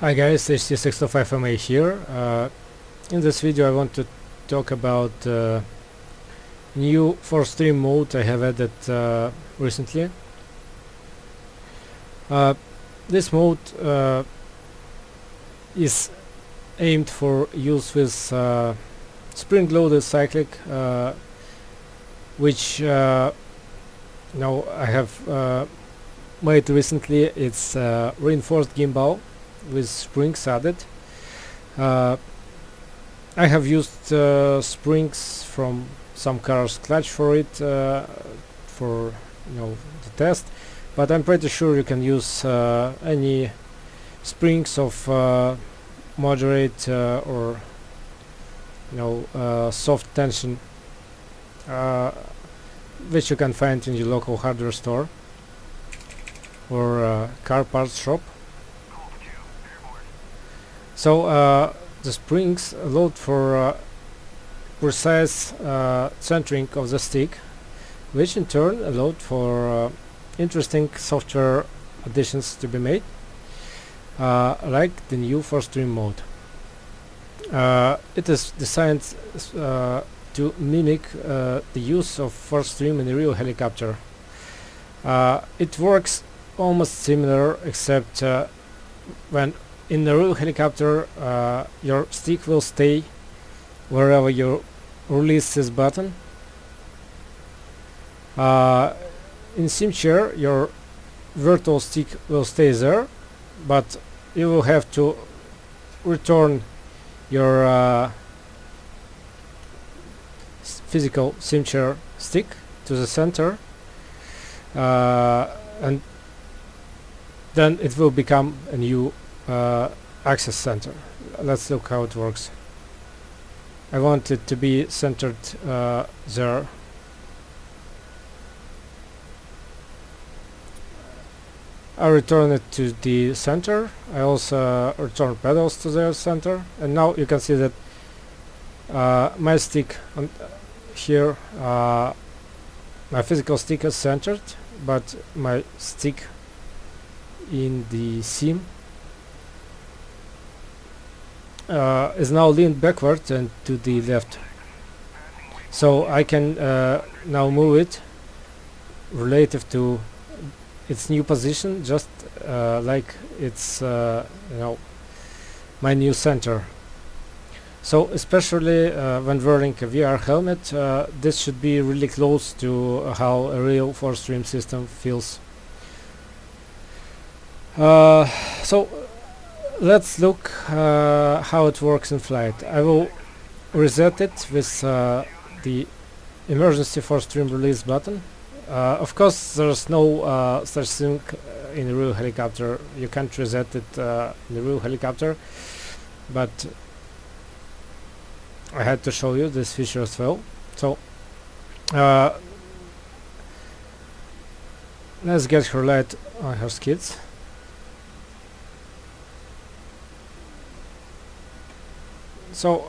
Hi guys, HT605MA here. In this video I want to talk about new for-stream mode I have added recently. This mode is aimed for use with spring-loaded cyclic, which now I have made recently. It's reinforced gimbal with springs added. I have used springs from some cars clutch for it, for the test, but I'm pretty sure you can use any springs of moderate or soft tension, which you can find in your local hardware store or car parts shop. So the springs allowed for precise centering of the stick, which in turn allowed for interesting software additions to be made, like the new for-stream mode. It is designed to mimic the use of for-stream in a real helicopter. It works almost similar, except when in the real helicopter your stick will stay wherever you release this button. In SimChair your virtual stick will stay there, but you will have to return your physical SimChair stick to the center, and then it will become a new access center. Let's look how it works. I want it to be centered there. I return it to the center. I also return pedals to their center, and now you can see that my stick on here, my physical stick is centered, but my stick in the sim is now leaned backward and to the left, so I can now move it relative to its new position, just like it's my new center. So especially when wearing a VR helmet, this should be really close to how a real four-stream system feels. So let's look how it works in flight. I will reset it with the emergency four-stream release button. Of course, there's no such thing in a real helicopter. You can't reset it in the real helicopter, but I had to show you this feature as well. So let's get her light on her skids. So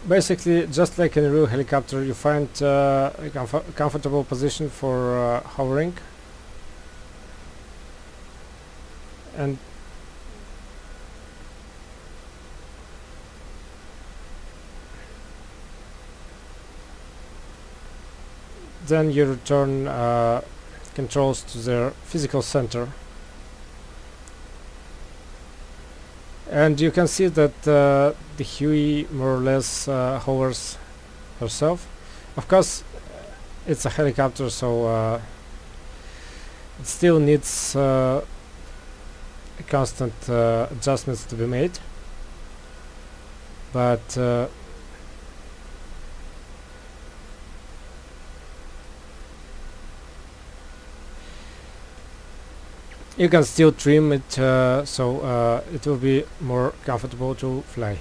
basically, just like in a real helicopter, you find a comfortable position for hovering, and then you return controls to their physical center. And you can see that the Huey more or less hovers herself. Of course, it's a helicopter, so it still needs constant adjustments to be made. But you can still trim it, so it will be more comfortable to fly.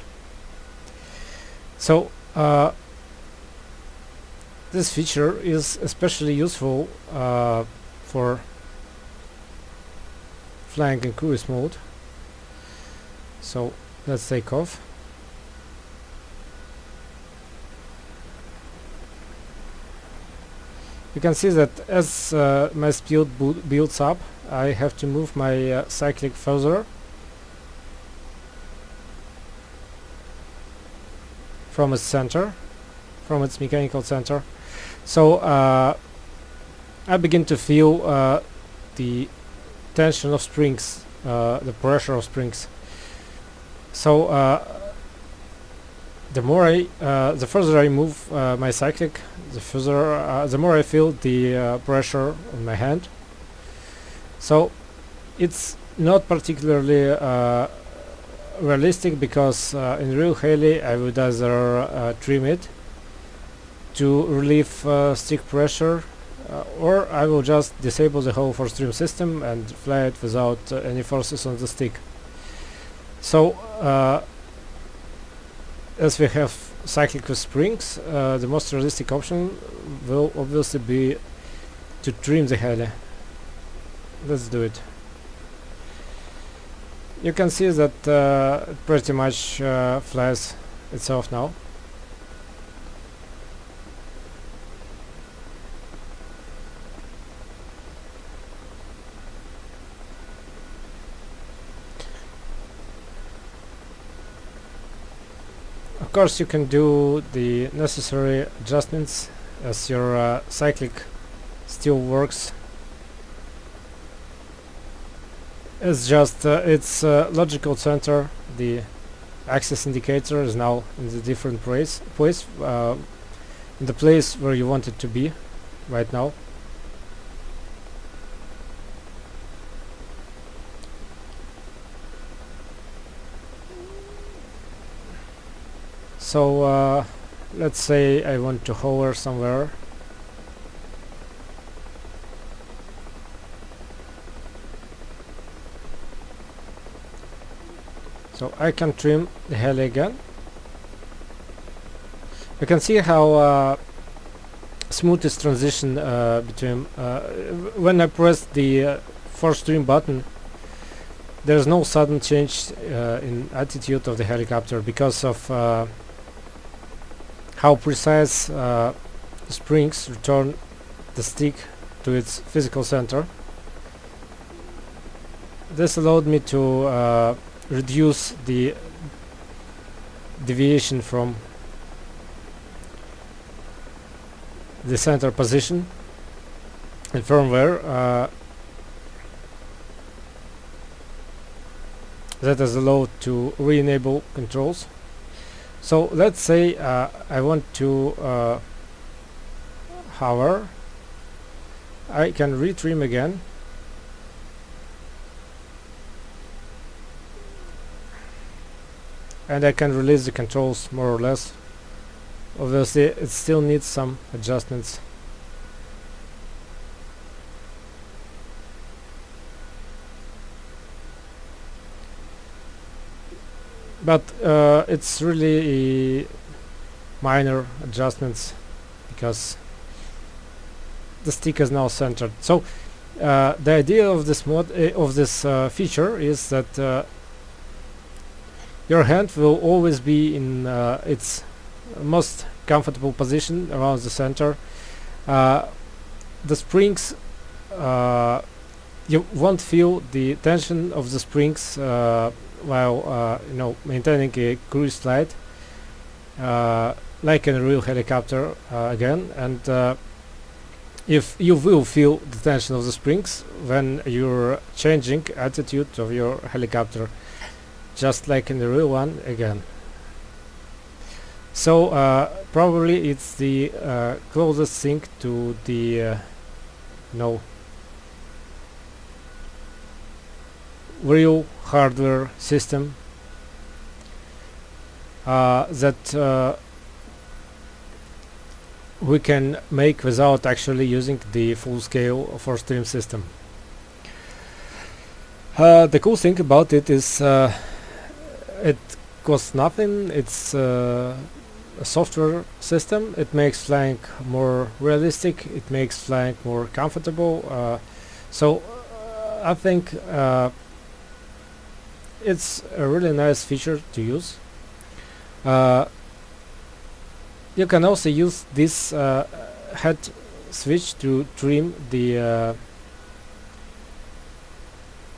So this feature is especially useful for flying in cruise mode. So let's take off. You can see that as my speed builds up, I have to move my cyclic further from its center, from its mechanical center. So I begin to feel the tension of springs, the pressure of springs. So the further I move my cyclic, the more I feel the pressure on my hand. So it's not particularly realistic, because in real heli I would either trim it to relieve stick pressure, or I will just disable the whole force trim system and fly it without any forces on the stick. So as we have cyclic with springs, the most realistic option will obviously be to trim the heli. Let's do it. You can see that it pretty much flies itself now. Of course, you can do the necessary adjustments as your cyclic still works. It's just its logical center. The axis indicator is now in the different place in the place where you want it to be right now. So let's say I want to hover somewhere. So I can trim the heli again. You can see how smooth this transition between when I press the force trim button. There's no sudden change in attitude of the helicopter because of how precise springs return the stick to its physical center. This allowed me to reduce the deviation from the center position in firmware. That is allowed to re-enable controls. So let's say I want to hover. I can retrim again. And I can release the controls more or less. Obviously it still needs some adjustments. But it's really minor adjustments because the stick is now centered. So the idea of this feature is that your hand will always be in its most comfortable position around the center. The springs, you won't feel the tension of the springs while maintaining a cruise flight, like in a real helicopter again. And if you will feel the tension of the springs when you're changing attitude of your helicopter, just like in the real one again. So probably it's the closest thing to the real hardware system that we can make without actually using the full-scale force trim system. The cool thing about it is it costs nothing. It's a software system. It makes flying more realistic. It makes flying more comfortable. So I think it's a really nice feature to use. You can also use this head switch to trim the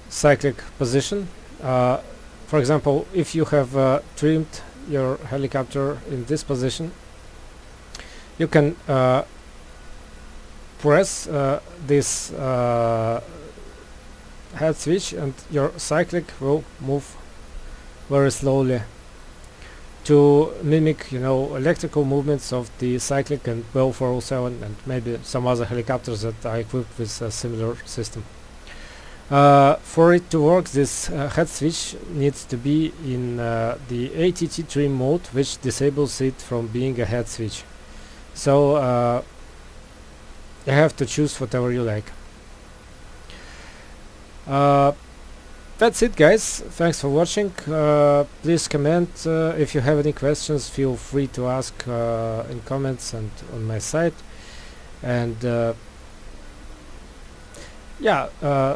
cyclic position. For example, if you have trimmed your helicopter in this position, you can press this head switch and your cyclic will move very slowly to mimic, you know, electrical movements of the cyclic and Bell 407 and maybe some other helicopters that are equipped with a similar system. For it to work, this head switch needs to be in the ATT trim mode, which disables it from being a head switch. So you have to choose whatever you like. That's it, guys. Thanks for watching. Please comment if you have any questions. Feel free to ask in comments and on my site. And yeah,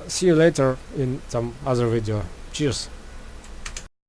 see you later in some other video. Cheers.